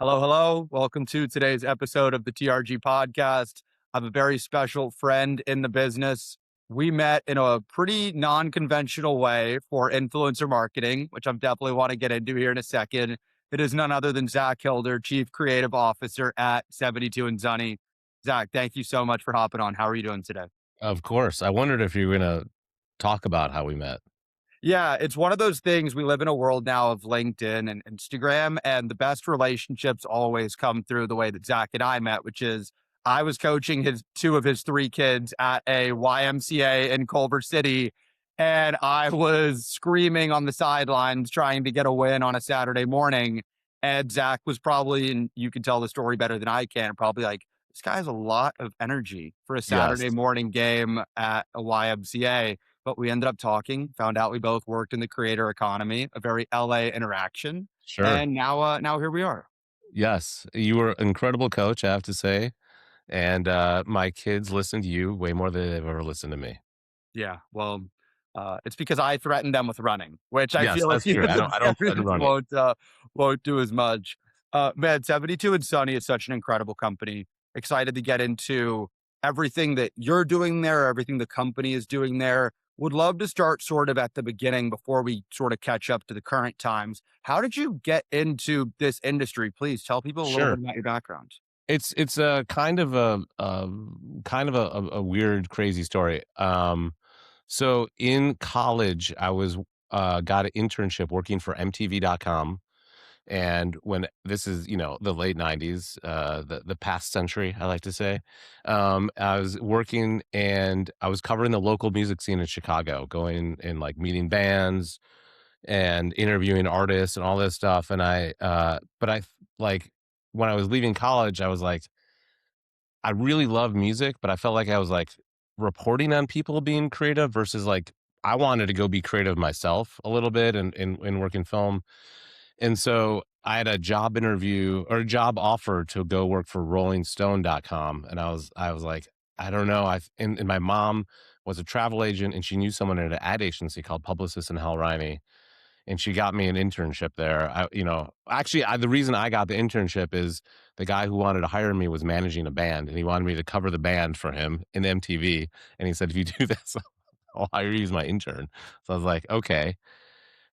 Hello, hello. Welcome to today's episode of the TRG podcast. I have a very special friend in the business. We met in a pretty non conventional way for influencer marketing, which I definitely want to get into here in a second. It is none other than Zach Hilder, Chief Creative Officer at 72 and Sunny. Zach, thank you so much for hopping on. How are you doing today? Of course. I wondered if you were gonna talk about how we met. Yeah, it's one of those things. We live in a world now of LinkedIn and Instagram, and the best relationships always come through the way that Zach and I met, which is I was coaching his two of his three kids at a YMCA in Culver City, and I was screaming on the sidelines trying to get a win on a Saturday morning. And Zach was probably, and you can tell the story better than I can, probably like, this guy has a lot of energy for a Yes. Saturday morning game at a YMCA, but we ended up talking, found out we both worked in the creator economy, a very LA interaction. Sure. And now here we are. Yes. You were an incredible coach, I have to say, and, my kids listen to you way more than they've ever listened to me. Yeah. Well, it's because I threatened them with running, which I Yes, feel like that's you true. the I don't threaten parents running. won't do as much. Man, 72 and Sunny is such an incredible company. Excited to get into everything that you're doing there, everything the company is doing there. Would love to start sort of at the beginning before we sort of catch up to the current times. How did you get into this industry? Please tell people a little Sure. bit about your background. It's a kind of a weird, crazy story. So in college, I was, got an internship working for MTV.com. And when this is, the late 90s, the past century, I like to say, I was working and I was covering the local music scene in Chicago, going and like meeting bands and interviewing artists and all this stuff. And like, when I was leaving college, I was like, I really love music, but I felt like I was like reporting on people being creative versus like I wanted to go be creative myself a little bit and work in film. And so I had a job interview or a job offer to go work for rollingstone.com. And I was like, I don't know. And my mom was a travel agent and she knew someone at an ad agency called Publicist and Hal Riney. And she got me an internship there. The reason I got the internship is the guy who wanted to hire me was managing a band and he wanted me to cover the band for him in MTV. And he said, if you do this, I'll hire you as my intern. So I was like, okay.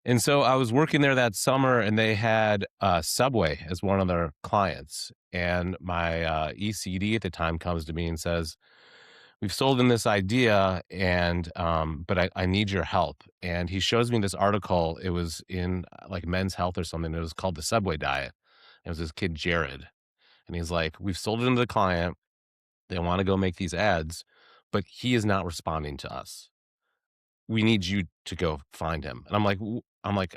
And so I was working there that summer, and they had Subway as one of their clients. And my ECD at the time comes to me and says, "We've sold them this idea, and but I need your help." And he shows me this article. It was in like Men's Health or something. It was called the Subway Diet. It was this kid Jared, and he's like, "We've sold it to the client. They want to go make these ads, but he is not responding to us. We need you to go find him." And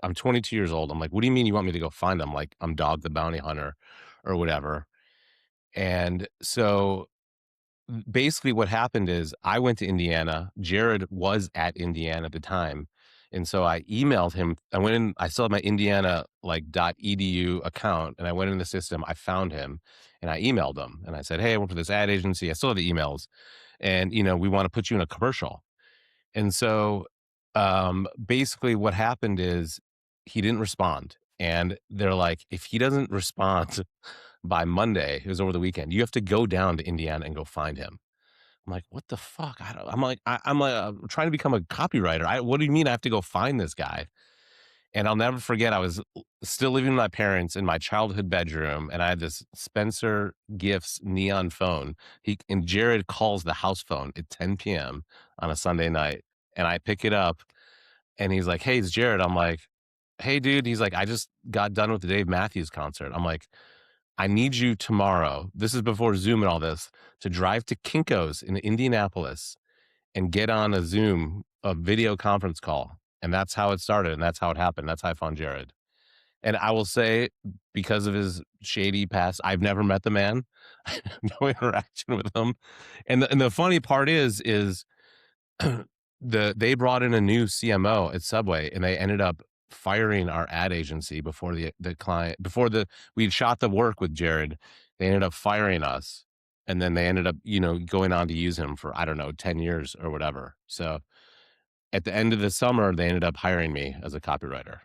I'm 22 years old. I'm like, "What do you mean you want me to go find him?" Like, I'm Dog the Bounty Hunter or whatever. And so basically what happened is I went to Indiana. Jared was at Indiana at the time. And so I emailed him. I went in, I still had my Indiana like .edu account and I went in the system. I found him and I emailed him and I said, "Hey, I work for this ad agency." I still have the emails and we want to put you in a commercial. And so, basically what happened is he didn't respond, and they're like, "If he doesn't respond by Monday," it was over the weekend, "you have to go down to Indiana and go find him." I'm like, "What the fuck?" I'm like, trying to become a copywriter. What do you mean I have to go find this guy? And I'll never forget, I was still living with my parents in my childhood bedroom, and I had this Spencer Gifts neon phone. He and Jared calls the house phone at 10 PM on a Sunday night, and I pick it up, and he's like, "Hey, it's Jared." I'm like, "Hey, dude." He's like, "I just got done with the Dave Matthews concert." I'm like, "I need you tomorrow," this is before Zoom and all this, "to drive to Kinko's in Indianapolis and get on a Zoom, a video conference call." And that's how it started, and that's how it happened. That's how I found Jared. And I will say, because of his shady past, I've never met the man. I have no interaction with him. And the funny part is they brought in a new CMO at Subway, and they ended up firing our ad agency before the client before the we'd shot the work with Jared. They ended up firing us, and then they ended up, going on to use him for, I don't know, 10 years or whatever. So, at the end of the summer, they ended up hiring me as a copywriter.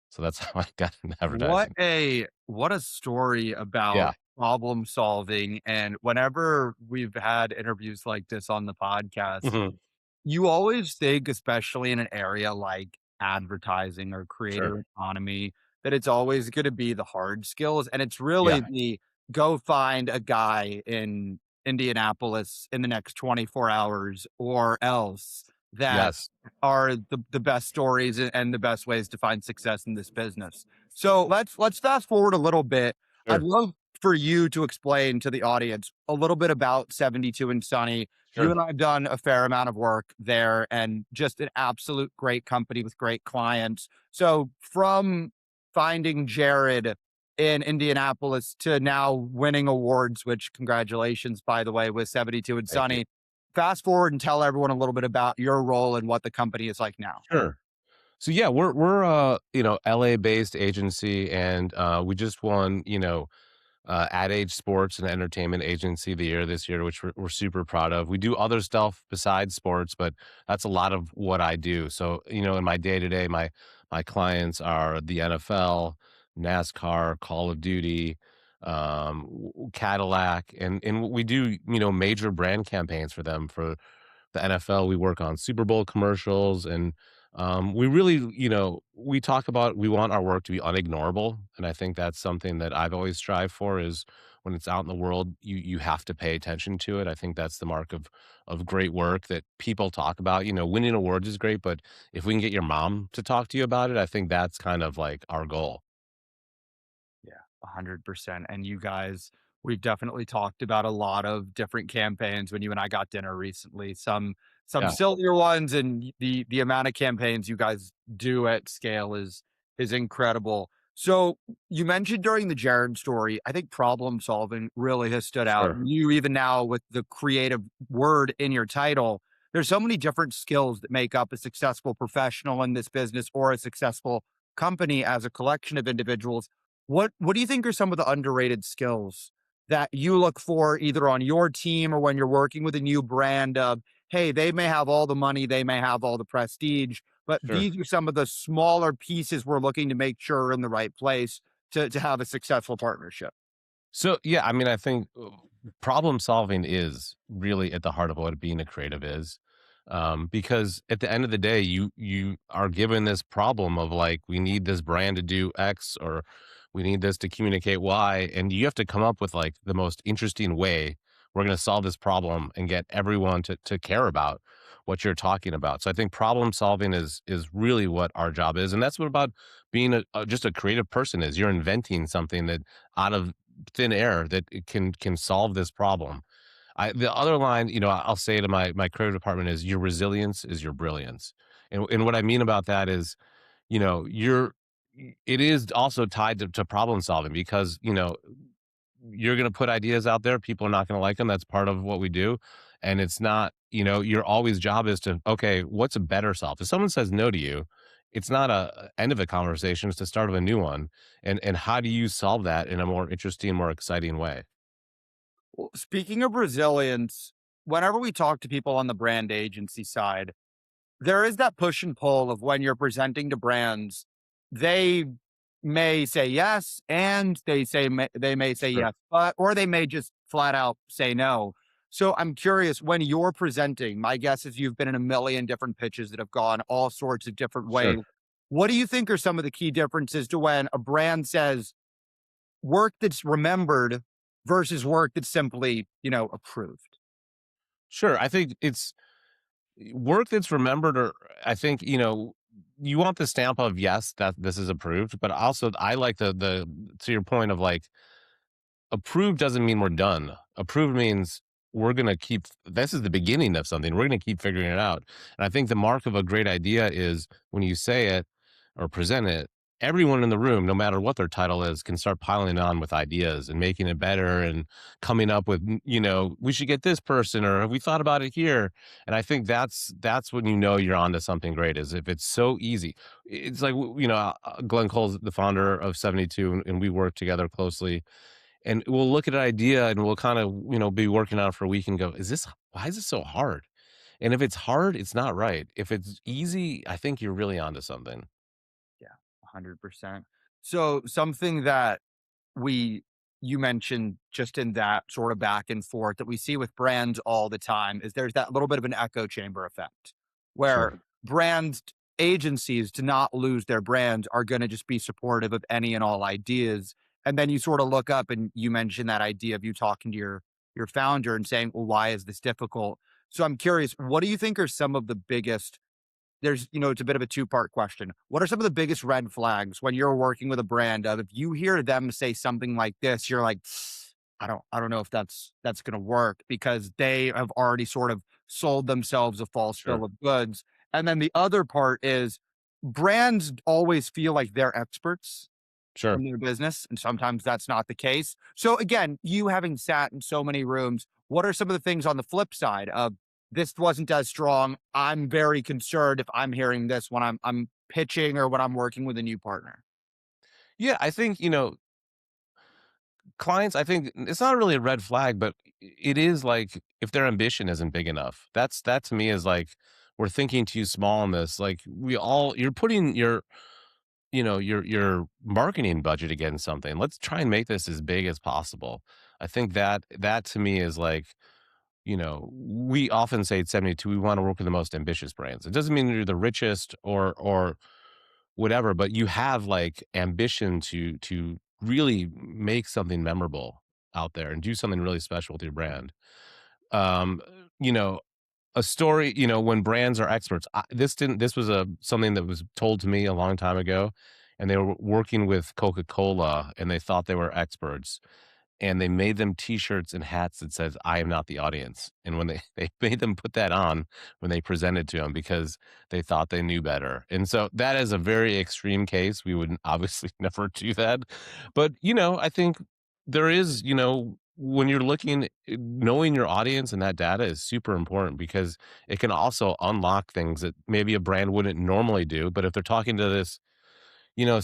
So that's how I got into What advertising. a story Yeah. about problem solving. And whenever we've had interviews like this on the podcast, Mhm. you always think, especially in an area like advertising or Sure. creator economy, that it's always going to be the hard skills. And it's really Yeah. the go find a guy in Indianapolis in the next 24 hours or else that Yes. are the best stories and the best ways to find success in this business. So let's fast forward a little bit. I'd Sure. love for you to explain to the audience a little bit about 72 and Sunny. You Sure. and I have done a fair amount of work there and just an absolute great company with great clients. So from finding Jared in Indianapolis to now winning awards, which congratulations, by the way, with 72 and Thank you. Sunny. Fast forward and tell everyone a little bit about your role and what the company is like now. Sure. So yeah, we're a, LA based agency, and we just won, Ad Age Sports and Entertainment Agency of the Year this year, which we're super proud of. We do other stuff besides sports, but that's a lot of what I do. So, in my day to day, my clients are the NFL, NASCAR, Call of Duty, Cadillac, and we do major brand campaigns for them. For the NFL, we work on Super Bowl commercials, and we really, we talk about we want our work to be unignorable, and I think that's something that I've always strived for. Is when it's out in the world, you have to pay attention to it. I think that's the mark of great work that people talk about. Winning awards is great, but if we can get your mom to talk to you about it, I think that's kind of like our goal. Yeah, 100%. And you guys, we've definitely talked about a lot of different campaigns when you and I got dinner recently. Some Yeah, sillier ones, and the amount of campaigns you guys do at scale is incredible. So you mentioned during the Jared story, I think problem solving really has stood out. sure, And you even now with the creative word in your title, there's so many different skills that make up a successful professional in this business or a successful company as a collection of individuals. What do you think are some of the underrated skills that you look for either on your team or when you're working with a new brand of, hey, they may have all the money, they may have all the prestige, but sure. these are some of the smaller pieces we're looking to make sure are in the right place to have a successful partnership. So, yeah, I mean, I think problem solving is really at the heart of what being a creative is. Because at the end of the day, you are given this problem of like, we need this brand to do X, or we need this to communicate Y, and you have to come up with like the most interesting way we're going to solve this problem and get everyone to care about what you're talking about. So I think problem solving is really what our job is, and that's what about being just a creative person is. You're inventing something that out of thin air that it can solve this problem. The other line, I'll say to my creative department is your resilience is your brilliance. And what I mean about that is, you're it is also tied to problem solving because, you're going to put ideas out there. People are not going to like them. That's part of what we do. And it's not, your always job is to, okay, what's a better solve? If someone says no to you, it's not a end of a conversation. It's the start of a new one. And how do you solve that in a more interesting, more exciting way? Well, speaking of resilience, whenever we talk to people on the brand agency side, there is that push and pull of when you're presenting to brands, they may say yes, and they may say Sure. yes, but or they may just flat out say no. So I'm curious, when you're presenting, my guess is you've been in a million different pitches that have gone all sorts of different Sure. ways. What do you think are some of the key differences to when a brand says work that's remembered versus work that's simply, approved? Sure. I think it's work that's remembered, or I think, you want the stamp of yes, that this is approved, but also I like the to your point of like approved doesn't mean we're done. Approved means we're going to keep this is the beginning of something. We're going to keep figuring it out. And I think the mark of a great idea is when you say it or present it, everyone in the room, no matter what their title is, can start piling on with ideas and making it better and coming up with, we should get this person, or have we thought about it here? And I think that's when you're onto something great, is if it's so easy. It's like, Glenn Cole's the founder of 72, and we work together closely, and we'll look at an idea and we'll kind of, be working on it for a week and go, why is this so hard? And if it's hard, it's not right. If it's easy, I think you're really onto something. Yeah, 100%. So something that we you mentioned just in that sort of back and forth that we see with brands all the time is there's that little bit of an echo chamber effect where Sure. brands agencies to not lose their brand are going to just be supportive of any and all ideas, and then you sort of look up and you mentioned that idea of you talking to your founder and saying, well, why is this difficult? So I'm curious, what do you think are some of the biggest it's a bit of a two-part question. What are some of the biggest red flags when you're working with a brand of if you hear them say something like this, you're like, I don't know if that's gonna work because they have already sort of sold themselves a false bill Sure. of goods. And then the other part is brands always feel like they're experts Sure. in their business, and sometimes that's not the case. So again, you having sat in so many rooms, what are some of the things on the flip side of this wasn't as strong? I'm very concerned if I'm hearing this when I'm pitching or when I'm working with a new partner. Yeah, I think, clients, I think it's not really a red flag, but it is like if their ambition isn't big enough. That to me is like we're thinking too small on this. Like you're putting your marketing budget against something. Let's try and make this as big as possible. I think that to me is like, we often say at 72 we want to work with the most ambitious brands. It doesn't mean you're the richest or whatever, but you have like ambition to really make something memorable out there and do something really special with your brand. Um, you know, a story, when brands are experts. This was a something that was told to me a long time ago, and they were working with Coca-Cola and they thought they were experts and they made them T-shirts and hats that says, "I am not the audience." And when they they made them put that on when they presented to them because they thought they knew better. And so that is a very extreme case. We would obviously never do that. But, I think there is, when you're looking, knowing your audience and that data is super important because it can also unlock things that maybe a brand wouldn't normally do. But if they're talking to this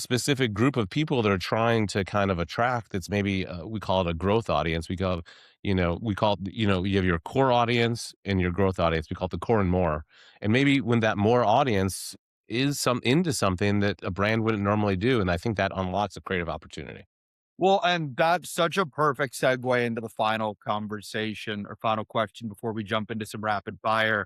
specific group of people that are trying to kind of attract, that's maybe we call it a growth audience. You have your core audience and your growth audience. We call it the core and more. And maybe when that more audience is some into something that a brand wouldn't normally do, and I think that unlocks a creative opportunity. Well, and that's such a perfect segue into the final conversation or final question before we jump into some rapid fire.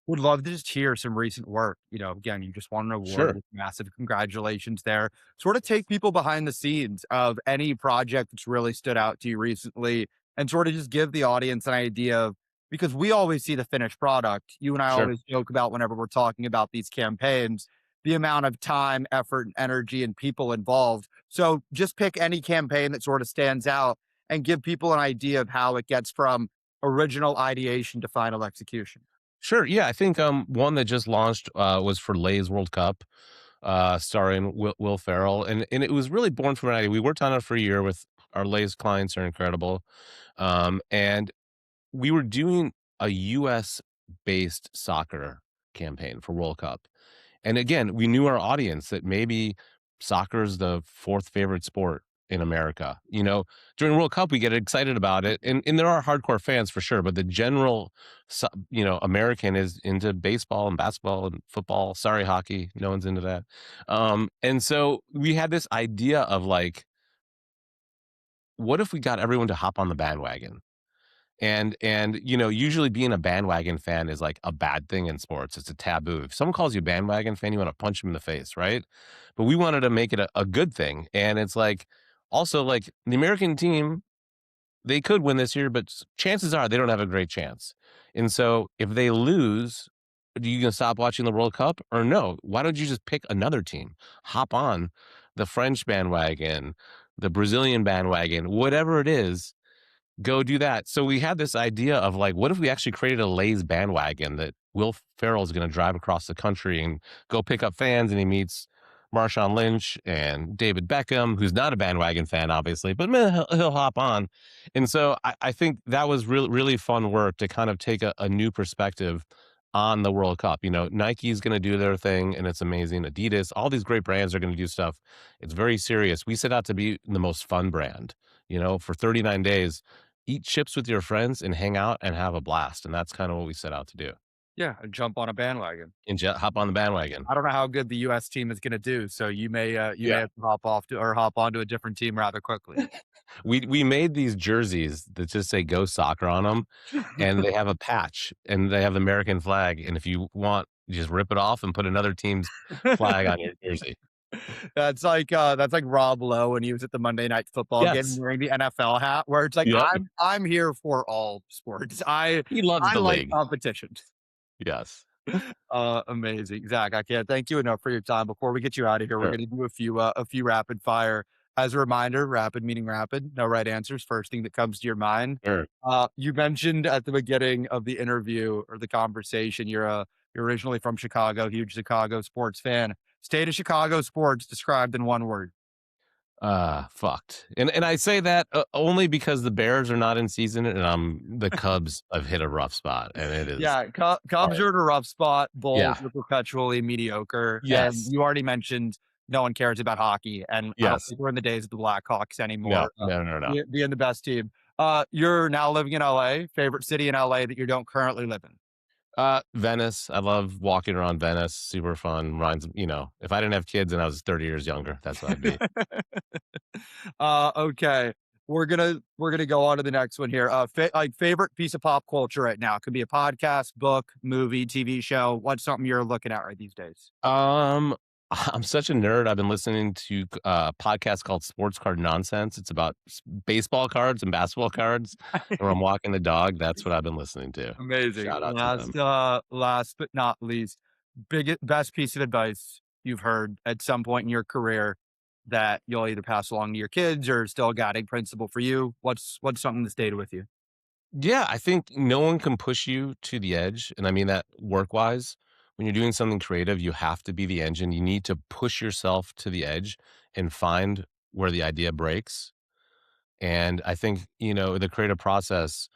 Would love to just hear some recent work. Again, you just won an award Sure, with massive congratulations there. Sort of take people behind the scenes of any project that's really stood out to you recently and sort of just give the audience an idea of because we always see the finished product. You and I sure. always joke about whenever we're talking about these campaigns, the amount of time, effort, and energy and people involved. So just pick any campaign that sort of stands out and give people an idea of how it gets from original ideation to final execution. Sure. Yeah, I think one that just launched was for Lay's World Cup, starring Will Farrell, and it was really born from an idea. We worked on it for a year with our Lay's clients are incredible, and we were doing a U.S. based soccer campaign for World Cup. And again, we knew our audience that maybe soccer is the fourth favorite sport in America. During World Cup, we get excited about it, and there are hardcore fans for sure, but the general, American is into baseball and basketball and football. Sorry, hockey, no one's into that. And so we had this idea of like, what if we got everyone to hop on the bandwagon? And usually being a bandwagon fan is like a bad thing in sports. It's a taboo. If someone calls you a bandwagon fan, you want to punch them in the face, right? But we wanted to make it a good thing. And it's like also like the American team, they could win this year, but chances are they don't have a great chance. And so if they lose, are you gonna stop watching the World Cup or no? Why don't you just pick another team? Hop on the French bandwagon, the Brazilian bandwagon, whatever it is, go do that. So we had this idea of like, what if we actually created a Lay's bandwagon that Will Ferrell is going to drive across the country and go pick up fans, and he meets Marshawn Lynch and David Beckham, who's not a bandwagon fan, obviously, but man, he'll hop on. And so I think that was really, really fun work to kind of take a new perspective on the World Cup. Nike's going to do their thing and it's amazing. Adidas, all these great brands are going to do stuff. It's very serious. We set out to be the most fun brand, for 39 days eat chips with your friends and hang out and have a blast. And that's kind of what we set out to do. Yeah, and jump on a bandwagon. and hop on the bandwagon. I don't know how good the US team is gonna do, so you may Yeah. have to hop off to or hop onto a different team rather quickly. We made these jerseys that just say "Go Soccer" on them, and they have a patch, and they have the American flag, and if you want, you just rip it off and put another team's flag on your jersey. That's like Rob Lowe when he was at the Monday Night Football game Yes. wearing the NFL hat, where it's like, Yep. I'm here for all sports. He loves I the like league. competition. Yes. Amazing. Zach, I can't thank you enough for your time. Before we get you out of here, we're Sure. gonna do a few rapid fire. As a reminder, rapid meaning rapid, no right answers, first thing that comes to your mind. Sure. You mentioned at the beginning of the interview or the conversation, you're originally from Chicago, huge Chicago sports fan. State of Chicago sports described in one word. Fucked. And I say that, only because the Bears are not in season, and the Cubs have hit a rough spot, and it is Yeah, Cubs hard. are in a rough spot. Yeah. Bulls are perpetually mediocre, and Yes. you already mentioned no one cares about hockey, and I don't Yes. think we're in the days of the Blackhawks No. anymore, No, no, no. being the best team. You're now living in LA. Favorite city in LA that you don't currently live in? Venice. I love walking around Venice, super fun, if I didn't have kids and I was 30 years younger, that's what I'd be. Okay. We're gonna go on to the next one here. Favorite piece of pop culture right now. It could be a podcast, book, movie, TV show. What's something you're looking at right these days? Um, I'm such a nerd. I've been listening to a podcast called Sports Card Nonsense. It's about baseball cards and basketball cards. And when I'm walking the dog, that's what I've been listening to. Amazing. Shout out to them. Last but not least, best piece of advice you've heard at some point in your career that you'll either pass along to your kids or still a guiding principle for you. What's something that stayed with you? Yeah, I think no one can push you to the edge, and I mean that work-wise. When you're doing something creative, you have to be the engine. You need to push yourself to the edge and find where the idea breaks. And I think, the creative process,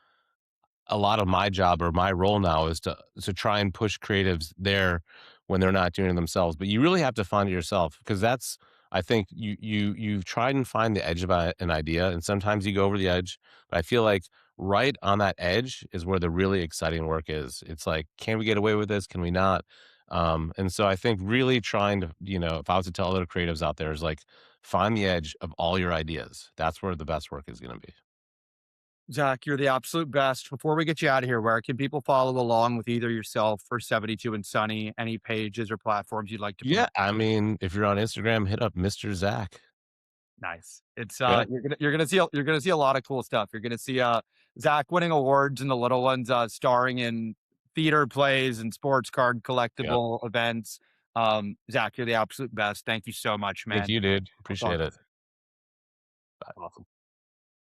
a lot of my job or my role now is to try and push creatives there when they're not doing it themselves. But you really have to find it yourself, because that's, I think, you try and find the edge of an idea, and sometimes you go over the edge. But I feel like right on that edge is where the really exciting work is. It's like, can we get away with this? Can we not? And so I think really trying to, if I was to tell other creatives out there, is like, find the edge of all your ideas. That's where the best work is going to be. Zach, you're the absolute best. Before we get you out of here, where can people follow along with either yourself or 72 and Sunny? Any pages or platforms you'd like to Yeah, promote? I mean, if you're on Instagram, hit up Mr. Zach. Nice. It's Yeah, you're gonna see a lot of cool stuff. You're gonna see Zach winning awards and the little ones, starring in theater plays and sports card yep. collectible events. Zach, you're the absolute best. Thank you so much, Thank man. you, dude. I'll talk Appreciate to it. you. Awesome.